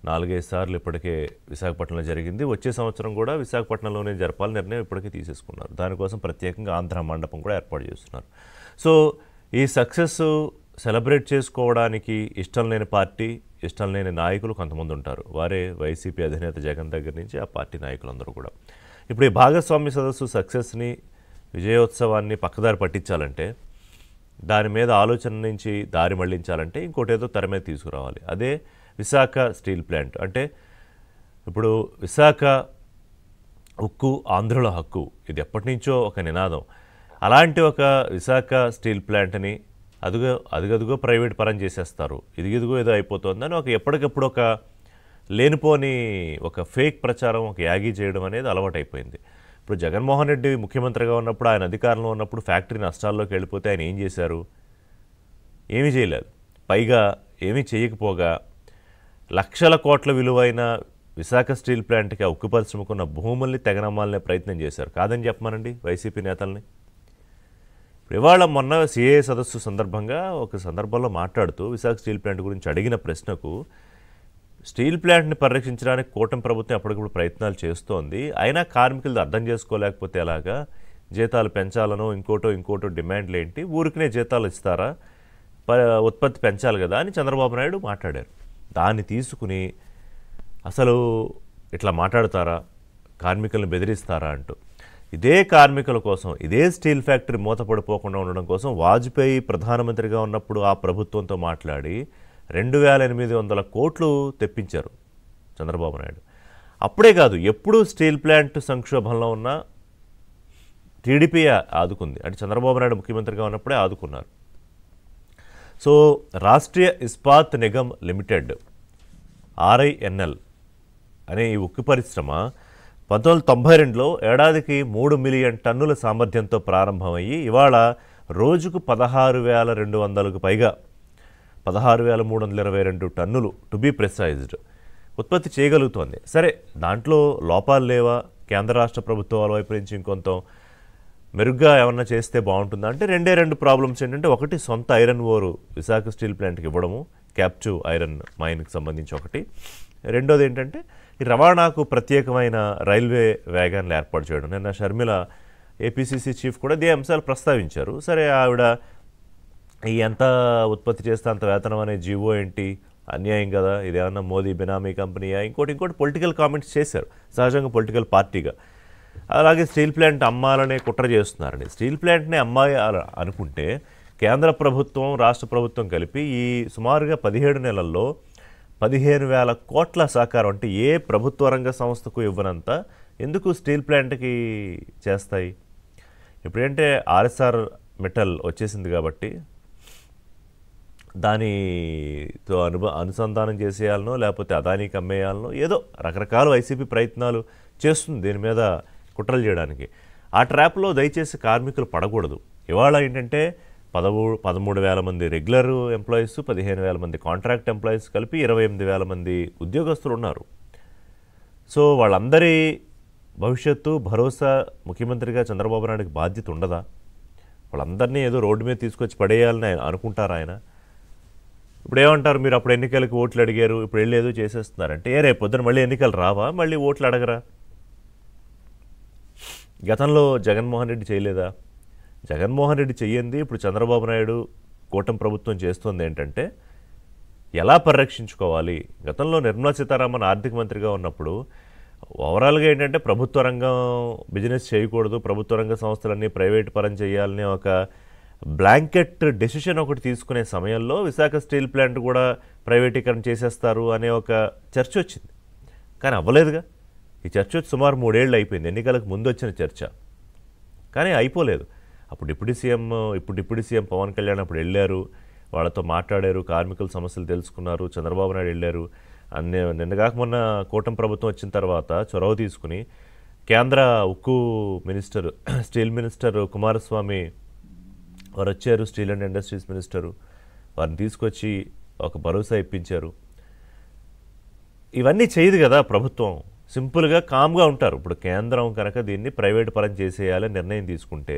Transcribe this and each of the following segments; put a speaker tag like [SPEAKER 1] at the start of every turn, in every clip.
[SPEAKER 1] 4-5 సార్లు ఇప్పటికే విశాఖపట్నంలో జరిగింది. వచ్చే సంవత్సరం కూడా విశాఖపట్నంలోనే జరపాలని నిర్ణయం ఇప్పటికే తీసేసుకున్నారు. దానికోసం ప్రత్యేకంగా ఆంధ్ర మండపం కూడా ఏర్పాటు చేస్తున్నారు. సో ఈ సక్సెస్ సెలబ్రేట్ చేసుకోవడానికి ఇష్టం లేని పార్టీ, ఇష్టం లేని నాయకులు కొంతమంది ఉంటారు. వారే వైసీపీ అధినేత జగన్ దగ్గర నుంచి ఆ పార్టీ నాయకులందరూ కూడా. ఇప్పుడు ఈ భాగస్వామ్య సదస్సు సక్సెస్ని, విజయోత్సవాన్ని పక్కదారి పట్టించాలంటే, దాని మీద ఆలోచన నుంచి దారి మళ్లించాలంటే ఇంకోటేదో తెర మీద తీసుకురావాలి. అదే విశాఖ స్టీల్ ప్లాంట్. అంటే ఇప్పుడు విశాఖ ఉక్కు ఆంధ్రుల హక్కు, ఇది ఎప్పటి నుంచో ఒక నినాదం. అలాంటి ఒక విశాఖ స్టీల్ ప్లాంట్ని అదుగదుగో ప్రైవేట్ పరం చేసేస్తారు, ఇదిగిదిగో ఏదో అయిపోతుందని ఎప్పటికప్పుడు ఒక లేనిపోని ఒక ఫేక్ ప్రచారం, ఒక యాగీ చేయడం అనేది అలవాటైపోయింది. ఇప్పుడు జగన్మోహన్ రెడ్డి ముఖ్యమంత్రిగా ఉన్నప్పుడు, ఆయన అధికారంలో ఉన్నప్పుడు ఫ్యాక్టరీ నష్టాల్లోకి వెళ్ళిపోతే ఆయన ఏం చేశారు? ఏమీ చేయలేదు. పైగా ఏమీ చేయకపోగా లక్షల కోట్ల విలువైన విశాఖ స్టీల్ ప్లాంట్కి ఆ ఉక్కు పరిశ్రమకున్న భూముల్ని తెగనమ్మాలనే ప్రయత్నం చేశారు. కాదని చెప్పమానండి వైసీపీ నేతల్ని. ఇవాళ మొన్న సిఏ సదస్సు సందర్భంగా ఒక సందర్భంలో మాట్లాడుతూ విశాఖ స్టీల్ ప్లాంట్ గురించి అడిగిన ప్రశ్నకు, స్టీల్ ప్లాంట్ని పరిరక్షించడానికి కూటమి ప్రభుత్వం అప్పటికప్పుడు ప్రయత్నాలు చేస్తోంది, అయినా కార్మికులు అర్థం చేసుకోలేకపోతే ఎలాగా? జీతాలు పెంచాలనో ఇంకోటో డిమాండ్లు ఏంటి? ఊరికినే జీతాలు ఇస్తారా? ఉత్పత్తి పెంచాలి కదా అని చంద్రబాబు నాయుడు మాట్లాడారు. దాన్ని తీసుకుని అసలు ఇట్లా మాట్లాడతారా, కార్మికులను బెదిరిస్తారా అంటూ, ఇదే కార్మికుల కోసం, ఇదే స్టీల్ ఫ్యాక్టరీ మూతపడిపోకుండా ఉండడం కోసం వాజ్పేయి ప్రధానమంత్రిగా ఉన్నప్పుడు ఆ ప్రభుత్వంతో మాట్లాడి 2800 కోట్లు తెప్పించారు చంద్రబాబు నాయుడు. అప్పుడే కాదు, ఎప్పుడూ స్టీల్ ప్లాంట్ సంక్షోభంలో ఉన్న టీడీపీ ఆదుకుంది. అంటే చంద్రబాబు నాయుడు ముఖ్యమంత్రిగా ఉన్నప్పుడే ఆదుకున్నారు. So Rashtriya Ispat Nigam limited, RINL అనే ఈ ఉక్కు పరిశ్రమ 1992లో ఏడాదికి 3 మిలియన్ టన్నుల సామర్థ్యంతో ప్రారంభమయ్యి ఇవాళ రోజుకు 16,200కు పైగా 16,322 టన్నులు టు బీ ప్రిసైజ్డ్ ఉత్పత్తి చేయగలుగుతోంది. సరే, దాంట్లో లోపాలు లేవా? కేంద్ర రాష్ట్ర ప్రభుత్వాల వైపు నుంచి ఇంకొంత మెరుగ్గా ఏమన్నా చేస్తే బాగుంటుందా అంటే రెండు ప్రాబ్లమ్స్ ఏంటంటే, ఒకటి సొంత ఐరన్ ఓరు విశాఖ స్టీల్ ప్లాంట్కి ఇవ్వడము, క్యాప్చు ఐరన్ మైన్కి సంబంధించి ఒకటి. రెండోది ఏంటంటే ఈ రవాణాకు ప్రత్యేకమైన రైల్వే వ్యాగన్లు ఏర్పాటు చేయడం. నిన్న షర్మిల ఏపీసీసీ చీఫ్ కూడా ఇదే అంశాలు ప్రస్తావించారు. సరే, ఆవిడ ఈ ఎంత ఉత్పత్తి చేస్తే అంత వేతనం అనే జీవో ఏంటి, అన్యాయం కదా, ఇదేమన్నా మోదీ బినామీ కంపెనీయా, ఇంకోటి పొలిటికల్ కామెంట్స్ చేశారు సహజంగా పొలిటికల్ పార్టీగా. అలాగే స్టీల్ ప్లాంట్ అమ్మాలనే కుట్ర చేస్తున్నారండి. స్టీల్ ప్లాంట్ని అమ్మాలి అనుకుంటే కేంద్ర ప్రభుత్వం, రాష్ట్ర ప్రభుత్వం కలిపి ఈ సుమారుగా 17 నెలల్లో 15,000 కోట్ల సహకారం, అంటే ఏ ప్రభుత్వ రంగ సంస్థకు ఇవ్వనంత ఎందుకు స్టీల్ ప్లాంట్కి చేస్తాయి? ఇప్పుడేంటే ఆర్ఎస్ఆర్ మెటల్ వచ్చేసింది కాబట్టి దానితో అనుసంధానం చేసేయాలనో లేకపోతే అదానికి అమ్మేయాలనో ఏదో రకరకాల వైసీపీ ప్రయత్నాలు చేస్తుంది దీని మీద కుట్రలు చేయడానికి. ఆ ట్రాప్లో దయచేసి కార్మికులు పడకూడదు. ఇవాళ ఏంటంటే 13,000 మంది రెగ్యులర్ ఎంప్లాయీస్, 15,000 మంది కాంట్రాక్ట్ ఎంప్లాయీస్ కలిపి 28,000 మంది ఉద్యోగస్తులు ఉన్నారు. సో వాళ్ళందరి భవిష్యత్తు భరోసా ముఖ్యమంత్రిగా చంద్రబాబు నాయుడుకి బాధ్యత ఉండదా? వాళ్ళందరినీ ఏదో రోడ్డు మీద తీసుకొచ్చి పడేయాలని అనుకుంటారా ఆయన? ఇప్పుడు ఏమంటారు, మీరు అప్పుడు ఎన్నికలకు ఓట్లు అడిగారు, ఇప్పుడు వెళ్ళి ఏదో చేసేస్తున్నారంటే, రేపు పొద్దున మళ్ళీ ఎన్నికలు రావా? మళ్ళీ ఓట్లు అడగరా? గతంలో జగన్మోహన్ రెడ్డి చేయలేదా? జగన్మోహన్ రెడ్డి చెయ్యింది ఇప్పుడు చంద్రబాబు నాయుడు కూటమి ప్రభుత్వం చేస్తుంది ఏంటంటే ఎలా పరిరక్షించుకోవాలి. గతంలో నిర్మలా సీతారామన్ ఆర్థిక మంత్రిగా ఉన్నప్పుడు ఓవరాల్గా ఏంటంటే ప్రభుత్వ రంగం బిజినెస్ చేయకూడదు, ప్రభుత్వ రంగ సంస్థలన్నీ ప్రైవేట్ పరం చేయాలని ఒక బ్లాంకెట్ డెసిషన్ ఒకటి తీసుకునే సమయంలో విశాఖ స్టీల్ ప్లాంట్ కూడా ప్రైవేటీకరణ చేసేస్తారు అనే ఒక చర్చ వచ్చింది. కానీ అవ్వలేదుగా. ఈ చర్చ వచ్చి సుమారు 3 ఏళ్ళు అయిపోయింది. ఎన్నికలకు ముందు వచ్చిన చర్చ, కానీ అయిపోలేదు. ఇప్పుడు డిప్యూటీ సీఎం పవన్ కళ్యాణ్ అప్పుడు వెళ్ళారు, వాళ్ళతో మాట్లాడారు, కార్మికుల సమస్యలు తెలుసుకున్నారు. చంద్రబాబు నాయుడు వెళ్ళారు. నిన్నగాక మొన్న కూటమి ప్రభుత్వం వచ్చిన తర్వాత చొరవ తీసుకుని కేంద్ర ఉక్కు మినిస్టర్, స్టీల్ మినిస్టర్ కుమారస్వామి వారు వచ్చారు, స్టీల్ అండ్ ఇండస్ట్రీస్ మినిస్టరు, వారిని తీసుకొచ్చి ఒక భరోసా ఇప్పించారు. ఇవన్నీ చేయదు కదా ప్రభుత్వం. సింపుల్గా కామ్గా ఉంటారు. ఇప్పుడు కేంద్రం కనుక దీన్ని ప్రైవేట్ పరం చేసేయాలని నిర్ణయం తీసుకుంటే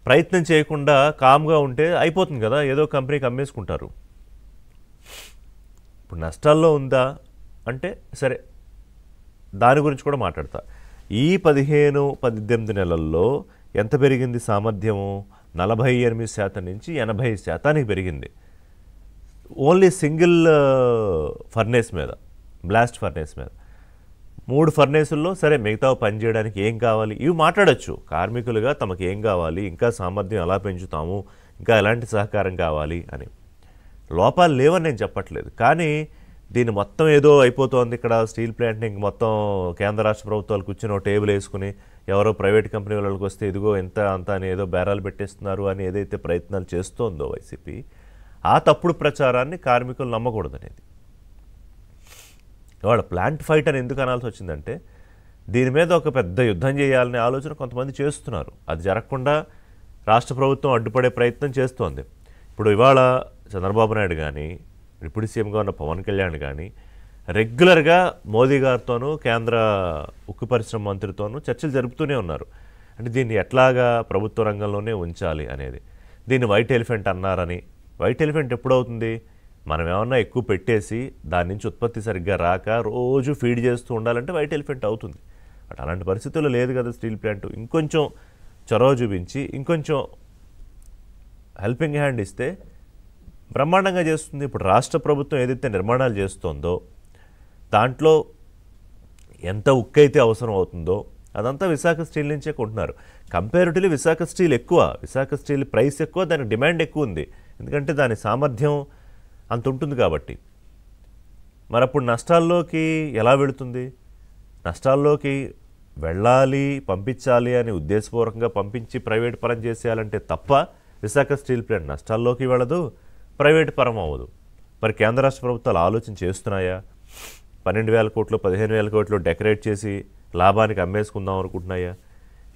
[SPEAKER 1] ప్రయత్నం చేయకుండా కామ్గా ఉంటే అయిపోతుంది కదా, ఏదో కంపెనీకి అమ్మేసుకుంటారు. ఇప్పుడు నష్టాల్లో ఉందా అంటే సరే, దాని గురించి కూడా మాట్లాడతా. ఈ 15-18 నెలల్లో ఎంత పెరిగింది సామర్థ్యము? 48% నుంచి 80% పెరిగింది. ఓన్లీ సింగిల్ ఫర్నేస్ మీద, బ్లాస్ట్ ఫర్నేస్ మీద. 3 ఫర్నేసుల్లో సరే మిగతావి పనిచేయడానికి ఏం కావాలి ఇవి మాట్లాడచ్చు. కార్మికులుగా తమకు ఏం కావాలి, ఇంకా సామర్థ్యం ఎలా పెంచుతాము, ఇంకా ఎలాంటి సహకారం కావాలి అని. లోపాలు లేవని నేను చెప్పట్లేదు, కానీ దీన్ని మొత్తం ఏదో అయిపోతుంది ఇక్కడ స్టీల్ ప్లాంట్ని ఇంక మొత్తం కేంద్ర రాష్ట్ర ప్రభుత్వాలు కూర్చొని టేబుల్ వేసుకుని ఎవరో ప్రైవేట్ కంపెనీ వాళ్ళకి వస్తే ఇదిగో ఎంత అంత అని ఏదో బేరాలు పెట్టేస్తున్నారు అని ఏదైతే ప్రయత్నాలు చేస్తోందో వైసీపీ, ఆ తప్పుడు ప్రచారాన్ని కార్మికులు నమ్మకూడదనేది. ఇవాళ ప్లాంట్ ఫైట్ అని ఎందుకు అనాల్సి వచ్చిందంటే దీని మీద ఒక పెద్ద యుద్ధం చేయాలనే ఆలోచన కొంతమంది చేస్తున్నారు. అది జరగకుండా రాష్ట్ర ప్రభుత్వం అడ్డుపడే ప్రయత్నం చేస్తోంది. ఇప్పుడు ఇవాళ చంద్రబాబు నాయుడు కానీ, డిప్యూటీ సీఎంగా ఉన్న పవన్ కళ్యాణ్ కానీ రెగ్యులర్గా మోదీ గారితోనూ కేంద్ర ఉక్కు పరిశ్రమ మంత్రితోనూ చర్చలు జరుపుతూనే ఉన్నారు. అంటే దీన్ని ఎట్లాగా ప్రభుత్వ రంగంలోనే ఉంచాలి అనేది. దీన్ని వైట్ ఎలిఫెంట్ అన్నారని. వైట్ ఎలిఫెంట్ ఎప్పుడవుతుంది? మనం ఏమన్నా ఎక్కువ పెట్టేసి దాని నుంచి ఉత్పత్తి సరిగ్గా రాక రోజు ఫీడ్ చేస్తూ ఉండాలంటే వైట్ ఎలిఫెంట్ అవుతుంది. బట్ అలాంటి పరిస్థితుల్లో లేదు కదా స్టీల్ ప్లాంట్. ఇంకొంచెం చొరవ చూపించి ఇంకొంచెం హెల్పింగ్ హ్యాండ్ ఇస్తే బ్రహ్మాండంగా చేస్తుంది. ఇప్పుడు రాష్ట్ర ప్రభుత్వం ఏదైతే నిర్మాణాలు చేస్తోందో దాంట్లో ఎంత ఉక్కు అయితే అవసరం అవుతుందో అదంతా విశాఖ స్టీల్ నుంచే కొంటున్నారు. కంపేరిటివ్లీ విశాఖ స్టీల్ ఎక్కువ, విశాఖ స్టీల్ ప్రైస్ ఎక్కువ, దానికి డిమాండ్ ఎక్కువ ఉంది. ఎందుకంటే దాని సామర్థ్యం అంత ఉంటుంది కాబట్టి. మరి అప్పుడు నష్టాల్లోకి ఎలా వెళుతుంది? నష్టాల్లోకి వెళ్ళాలి, పంపించాలి అని ఉద్దేశపూర్వకంగా పంపించి ప్రైవేట్ పరం చేసేయాలంటే తప్ప విశాఖ స్టీల్ ప్లాంట్ నష్టాల్లోకి వెళ్ళదు, ప్రైవేట్ పరం అవ్వదు. మరి కేంద్ర రాష్ట్ర ప్రభుత్వాలు ఆలోచన చేస్తున్నాయా? 12,000 కోట్లు 15,000 కోట్లు డెకరేట్ చేసి లాభానికి అమ్మేసుకుందాం అనుకుంటున్నాయా?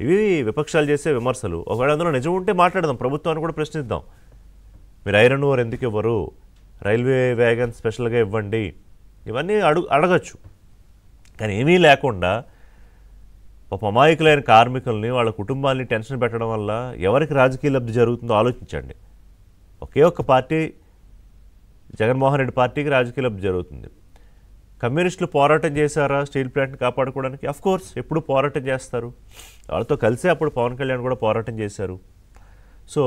[SPEAKER 1] ఇవి విపక్షాలు చేసే విమర్శలు. ఒకవేళ అందులో నిజం ఉంటే మాట్లాడదాం, ప్రభుత్వాన్ని కూడా ప్రశ్నిద్దాం. మీరు ఐరన్ ఓర్ ఎందుకు ఇవ్వరు, రైల్వే వ్యాగన్ స్పెషల్గా ఇవ్వండి, ఇవన్నీ అడగచ్చు. కానీ ఏమీ లేకుండా అమాయకులైన కార్మికుల్ని వాళ్ళ కుటుంబాన్ని టెన్షన్ పెట్టడం వల్ల ఎవరికి రాజకీయ లబ్ధి జరుగుతుందో ఆలోచించండి. ఒకే ఒక్క పార్టీ, జగన్మోహన్ రెడ్డి పార్టీకి రాజకీయ లబ్ధి జరుగుతుంది. కమ్యూనిస్టులు పోరాటం చేశారా స్టీల్ ప్లాంట్ని కాపాడుకోవడానికి? అఫ్కోర్స్ ఎప్పుడు పోరాటం చేస్తారు, వాళ్ళతో కలిసే అప్పుడు పవన్ కళ్యాణ్ కూడా పోరాటం చేశారు. సో